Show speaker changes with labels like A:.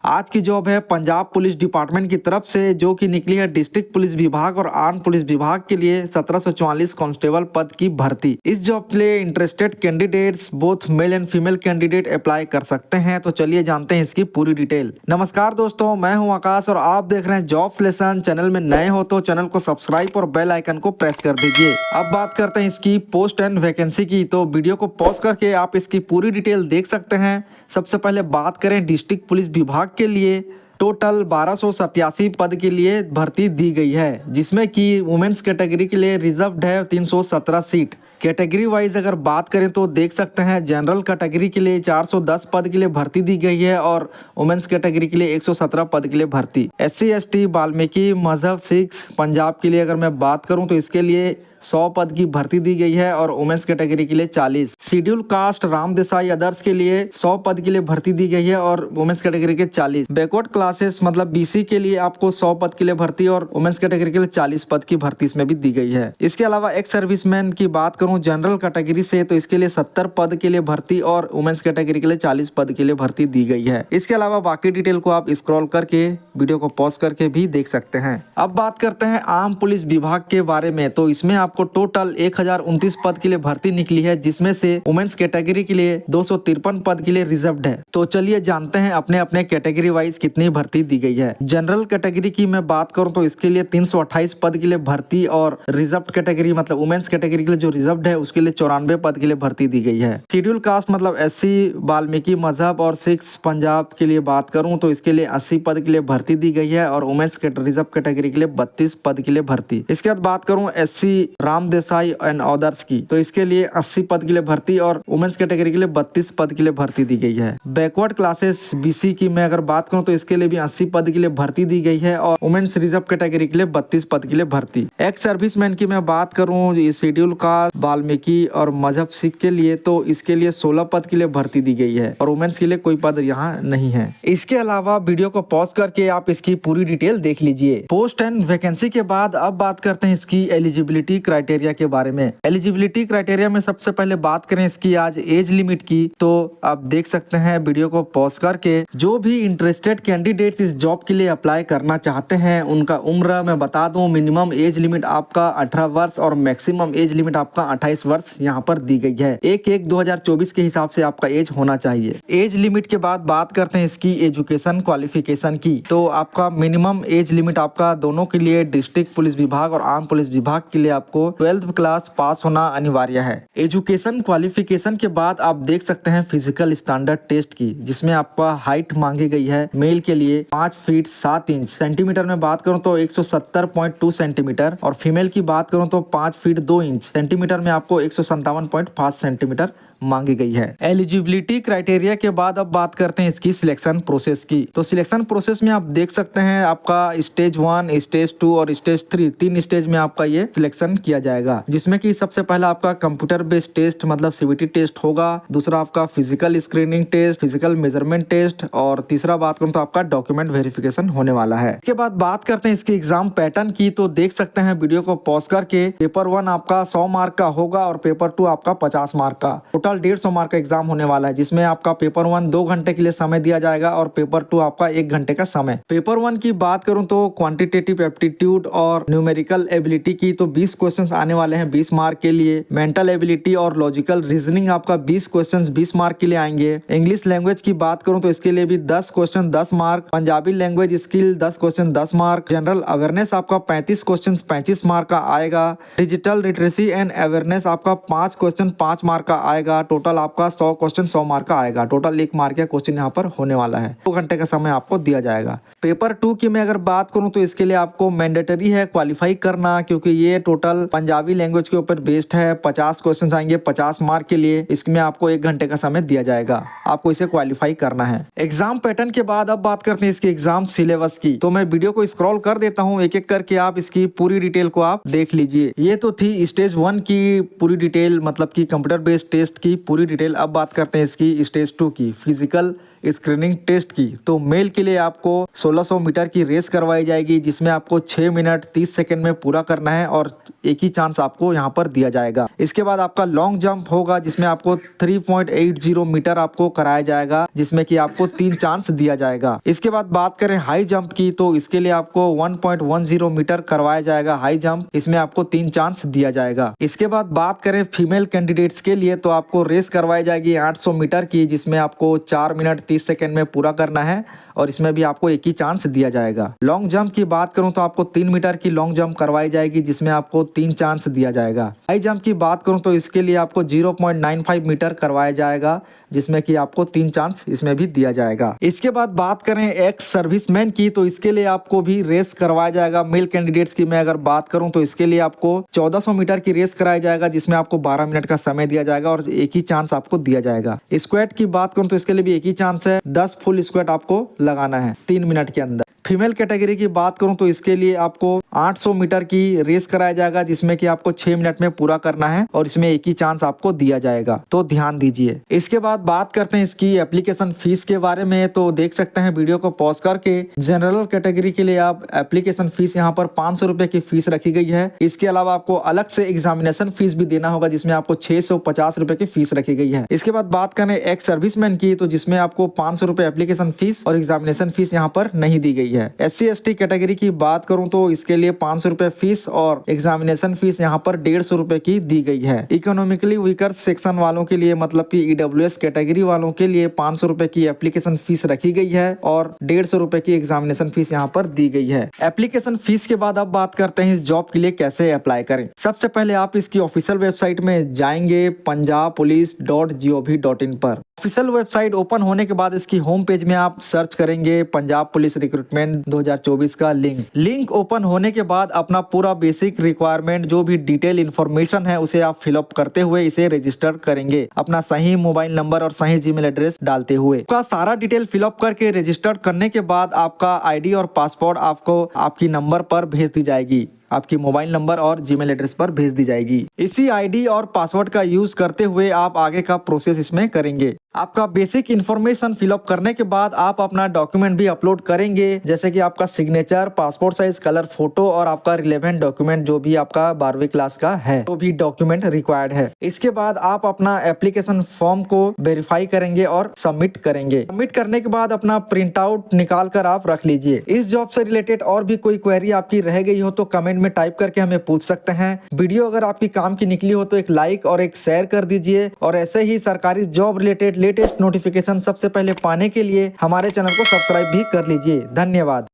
A: आज की जॉब है पंजाब पुलिस डिपार्टमेंट की तरफ से, जो कि निकली है डिस्ट्रिक्ट पुलिस विभाग और आर्म पुलिस विभाग के लिए 1744 कांस्टेबल पद की भर्ती। इस जॉब के लिए interested candidates both male and female candidate apply कर सकते हैं। तो चलिए जानते हैं इसकी पूरी डिटेल। नमस्कार दोस्तों, मैं हूं आकाश और आप देख रहे हैं जॉब सिलेक्शन। चैनल में नए हो तो चैनल को सब्सक्राइब और बेल आइकन को प्रेस कर दीजिए। अब बात करते हैं इसकी पोस्ट एंड वैकेंसी की। तो वीडियो को पॉज करके आप इसकी पूरी डिटेल देख सकते हैं। सबसे पहले बात करें डिस्ट्रिक्ट पुलिस विभाग के लिए, टोटल 1287 पद के लिए भर्ती दी गई है, जिसमें कि वुमेन्स कैटेगरी के लिए रिजर्व्ड है 317 सीट। कैटेगरी वाइज अगर बात करें तो देख सकते हैं जनरल कैटेगरी के लिए 410 पद के लिए भर्ती दी गई है और वुमेन्स कैटेगरी के लिए 117 पद के लिए भर्ती। SC ST वाल्मीकि मजहब सिक्स पंजाब के लिए अगर मैं बात करूं तो इसके लिए 100 पद की भर्ती दी गई है और वुमेन्स कैटेगरी के लिए 40। Schedule caste Ram Desai others के लिए 100 पद के लिए भर्ती दी गई है और वुमेन्स कैटेगरी के 40। बैकवर्ड क्लासेस मतलब BC के लिए आपको 100 पद के लिए भर्ती और वुमेन्स कैटेगरी के लिए 40 पद की भर्ती इसमें भी दी गई है। इसके अलावा एक्स सर्विसमैन की बात करूं जनरल कैटेगरी से तो इसके लिए 70 पद के लिए भर्ती और वुमेन्स कैटेगरी के लिए 40 पद के लिए भर्ती दी गई है। इसके अलावा बाकी डिटेल को आप स्क्रॉल करके वीडियो को पॉज करके भी देख सकते हैं। अब बात करते हैं आर्म पुलिस विभाग के बारे में। तो इसमें आपको टोटल 1029 पद के लिए भर्ती निकली है, जिसमें से वुमेन्स कैटेगरी के लिए 253 पद के लिए रिजर्व्ड है। तो चलिए जानते हैं अपने अपने कैटेगरी वाइज कितनी भर्ती दी गई है। जनरल कैटेगरी की मैं बात करूं तो इसके लिए 328 पद के लिए भर्ती और रिजर्व्ड कैटेगरी मतलब वुमेन्स कैटेगरी के लिए जो रिजर्व्ड है उसके लिए 94 पद के लिए भर्ती दी गई है। शेड्यूल कास्ट मतलब SC वाल्मीकि मजहब और सिक्स पंजाब के लिए बात करूं तो इसके लिए 80 पद के लिए भर्ती दी गई है और वुमेन्स रिजर्व कैटेगरी के लिए 32 पद के लिए भर्ती। इसके बाद बात करूं SC Ram Desai and others की तो इसके लिए 80 पद के लिए भर्ती और वुमेन्स कैटेगरी के लिए 32 पद के लिए भर्ती दी गई है। बैकवर्ड क्लासेस BC की मैं अगर बात करूं तो इसके लिए भी 80 पद के लिए भर्ती दी गई है और वुमेन्स रिजर्व कैटेगरी के लिए 32 पद के लिए भर्ती। एक्स सर्विसमैन की मैं बात करूं शेड्यूल कास्ट वाल्मीकि और मजहब सिख के लिए तो इसके लिए 16 पद के लिए भर्ती दी गई है और वुमेन्स के लिए कोई पद यहाँ नहीं है। इसके अलावा वीडियो को पॉज करके आप इसकी पूरी डिटेल देख लीजिए। पोस्ट एंड वैकेंसी के बाद अब बात करते हैं इसकी एलिजिबिलिटी क्राइटेरिया के बारे में। एलिजिबिलिटी क्राइटेरिया में सबसे पहले बात करें इसकी आज एज लिमिट की, तो आप देख सकते हैं वीडियो को पॉज करके जो भी इंटरेस्टेड कैंडिडेट्स इस जॉब के लिए अप्लाई करना चाहते हैं उनका उम्र मैं बता दूं, मिनिमम एज लिमिट आपका 18 वर्ष और मैक्सिमम एज लिमिट आपका 28 वर्ष यहाँ पर दी गई है। 1/1/2024 के हिसाब से आपका एज होना चाहिए। एज लिमिट के बाद बात करते हैं इसकी एजुकेशन क्वालिफिकेशन की, तो आपका मिनिमम एज लिमिट आपका दोनों के लिए डिस्ट्रिक्ट पुलिस विभाग और आर्म पुलिस विभाग के लिए आपको 12th क्लास पास होना अनिवार्य है। एजुकेशन क्वालिफिकेशन के बाद आप देख सकते हैं फिजिकल स्टैंडर्ड टेस्ट की, जिसमें आपका हाइट मांगी गई है मेल के लिए 5 फीट 7 इंच। सेंटीमीटर में बात करूं तो 170.2 सेंटीमीटर और फीमेल की बात करूं तो 5 फीट 2 इंच। सेंटीमीटर में आपको 157.5 सेंटीमीटर मांगी गई है। एलिजिबिलिटी क्राइटेरिया के बाद अब बात करते हैं इसकी सिलेक्शन प्रोसेस की। तो सिलेक्शन प्रोसेस में आप देख सकते हैं आपका स्टेज 1, स्टेज 2 और स्टेज 3 तीन स्टेज में आपका ये सिलेक्शन किया जाएगा, जिसमें कि सबसे पहला आपका कंप्यूटर बेस्ड टेस्ट मतलब CBT टेस्ट होगा। दूसरा आपका physical screening test, physical measurement test और तीसरा बात करूं तो आपका डॉक्यूमेंट वेरिफिकेशन होने वाला है। इसके बाद बात करते हैं इसकी एग्जाम पैटर्न की, तो देख सकते हैं वीडियो को पॉज करके पेपर 1 आपका 100 मार्क का होगा और पेपर 2 आपका 50 मार्क का। टोटल 150 मार्क का एग्जाम होने वाला है, जिसमें आपका पेपर 1 2 घंटे के लिए समय दिया जाएगा और पेपर 2 आपका 1 घंटे का समय। पेपर 1 की बात करूं तो क्वांटिटेटिव एप्टीट्यूड और न्यूमेरिकल एबिलिटी की तो 20 क्वेश्चंस आने वाले हैं 20 मार्क के लिए। मेंटल एबिलिटी और लॉजिकल रीजनिंग आपका 20 क्वेश्चंस 20 मार्क के लिए आएंगे। इंग्लिश लैंग्वेज की बात करूं तो इसके लिए भी 10 question 10 mark. Punjabi language skill 10 question 10 mark. General awareness आपका 35 क्वेश्चन 35 मार्क का आएगा। डिजिटल लिटरेसी एंड अवेयरनेस आपका 5 क्वेश्चन 5 मार्क का आएगा। टोटल आपका 100 क्वेश्चन 100 मार्क का आएगा। टोटल 1 मार्क का क्वेश्चन यहाँ पर होने वाला है। 2 घंटे का समय आपको दिया जाएगा। पेपर 2 की मैं अगर बात करूं तो इसके लिए आपको मैंडेटरी है क्वालिफाई करना, क्योंकि ये टोटल पंजाबी लैंग्वेज के ऊपर बेस्ड है। 50 क्वेश्चन आएंगे 50 मार्क के लिए। इसमें आपको 1 घंटे का समय दिया जाएगा, आपको इसे क्वालिफाई करना है। एग्जाम पैटर्न के बाद अब बात करते हैं इसके एग्जाम सिलेबस की, तो मैं वीडियो को स्क्रॉल कर देता हूँ एक एक करके, आप इसकी पूरी डिटेल को आप देख लीजिए। ये तो थी स्टेज 1 की पूरी डिटेल मतलब की कंप्यूटर बेस्ड टेस्ट की पूरी डिटेल। अब बात करते हैं इसकी स्टेज 2 की फिजिकल स्क्रीनिंग टेस्ट की। तो मेल के लिए आपको 1600 मीटर की रेस करवाई जाएगी, जिसमें आपको 6 मिनट 30 सेकंड में पूरा करना है और एक ही चांस आपको यहाँ पर दिया जाएगा। इसके बाद आपका लॉन्ग जंप होगा, जिसमें आपको 3.80 मीटर आपको कराया जाएगा, जिसमें कि आपको 3 चांस दिया जाएगा। इसके बाद बात करें हाई जंप की, तो इसके लिए आपको 1.10 मीटर करवाया जाएगा हाई जंप, इसमें आपको 3 चांस दिया जाएगा। इसके बाद बात करें फीमेल कैंडिडेट्स के लिए, तो आपको रेस करवाई जाएगी 800 मीटर की, जिसमें आपको 4 मिनट 30 सेकंड में पूरा करना है और इसमें भी आपको एक ही चांस दिया जाएगा। लॉन्ग जंप की बात करूं तो आपको 3 मीटर की लॉन्ग जंप करवाई जाएगी, जिसमें आपको 3 चांस दिया जाएगा। हाई जंप की बात करूं तो इसके लिए आपको 0.95 मीटर करवाया जाएगा, जिसमें कि आपको 3 चांस इसमें भी दिया जाएगा। इसके बाद बात करें एक्स सर्विसमैन की, तो इसके लिए आपको भी रेस करवाया जाएगा। मेल कैंडिडेट्स की मैं अगर बात करूं तो इसके लिए आपको 1400 मीटर की रेस कराया जाएगा, जिसमें आपको 12 मिनट का समय दिया जाएगा और एक ही चांस आपको दिया जाएगा। स्क्वाट की बात करूं तो इसके लिए भी एक ही चांस है, 10 फुल स्क्वाट आपको लगाना है 3 मिनट के अंदर। फीमेल कैटेगरी की बात करूं तो इसके लिए आपको 800 मीटर की रेस कराया जाएगा, जिसमें कि आपको 6 मिनट में पूरा करना है और इसमें एक ही चांस आपको दिया जाएगा, तो ध्यान दीजिए। इसके बाद बात करते हैं इसकी एप्लीकेशन फीस के बारे में। तो देख सकते हैं वीडियो को पॉज करके, जनरल कैटेगरी के लिए आप एप्लीकेशन फीस यहाँ पर 500 रुपए की फीस रखी गई है। इसके अलावा आपको अलग से एग्जामिनेशन फीस भी देना होगा, जिसमें आपको 650 रुपए की फीस रखी गई है। इसके बाद बात करें एक्स सर्विसमैन की, तो जिसमें आपको 500 रुपए एप्लीकेशन फीस और एग्जामिनेशन फीस यहाँ पर नहीं दी गई है। SC ST कैटेगरी की बात करूं तो इसके लिए 500 रुपए फीस और एग्जामिनेशन फीस यहाँ पर 150 रुपए की दी गई है। इकोनॉमिकली वीकर सेक्शन वालों के लिए, मतलब कि EWS कैटेगरी वालों के लिए 500 रुपए की एप्लीकेशन फीस रखी गई है और 150 रुपए की एग्जामिनेशन फीस यहाँ पर दी गई है। एप्लीकेशन फीस के बाद अब बात करते हैं इस जॉब के लिए कैसे अप्लाई करें। सबसे पहले आप इसकी ऑफिशियल वेबसाइट में जाएंगे, punjabpolice.gov.in पर। ऑफिशियल वेबसाइट ओपन होने के बाद इसकी होम पेज में आप सर्च करेंगे पंजाब पुलिस रिक्रूटमेंट 2024 का लिंक ओपन होने के बाद अपना पूरा बेसिक रिक्वायरमेंट, जो भी डिटेल इन्फॉर्मेशन है, उसे आप फिलअप करते हुए इसे रजिस्टर करेंगे, अपना सही मोबाइल नंबर और सही जीमेल एड्रेस डालते हुए। आपका सारा डिटेल फिलअप करके रजिस्टर करने के बाद आपका ID और पासपोर्ट आपको आपकी नंबर पर भेज दी जाएगी, आपकी मोबाइल नंबर और जीमेल एड्रेस पर भेज दी जाएगी। इसी ID और पासवर्ड का यूज करते हुए आप आगे का प्रोसेस इसमें करेंगे। आपका बेसिक इन्फॉर्मेशन फिलअप करने के बाद आप अपना डॉक्यूमेंट भी अपलोड करेंगे, जैसे कि आपका signature, passport size colour photo और आपका रिलेवेंट डॉक्यूमेंट जो भी आपका 12वीं क्लास का है, तो भी डॉक्यूमेंट रिक्वायर्ड है। इसके बाद आप अपना एप्लीकेशन फॉर्म को वेरीफाई करेंगे और सबमिट करेंगे। सबमिट करने के बाद अपना प्रिंट आउट निकाल कर आप रख लीजिए। इस जॉब से रिलेटेड और भी कोई क्वेरी आपकी रह गई हो तो कमेंट में टाइप करके हमें पूछ सकते हैं। वीडियो अगर आपकी काम की निकली हो तो एक लाइक और एक शेयर कर दीजिए और ऐसे ही सरकारी जॉब रिलेटेड लेटेस्ट नोटिफिकेशन सबसे पहले पाने के लिए हमारे चैनल को सब्सक्राइब भी कर लीजिए। धन्यवाद।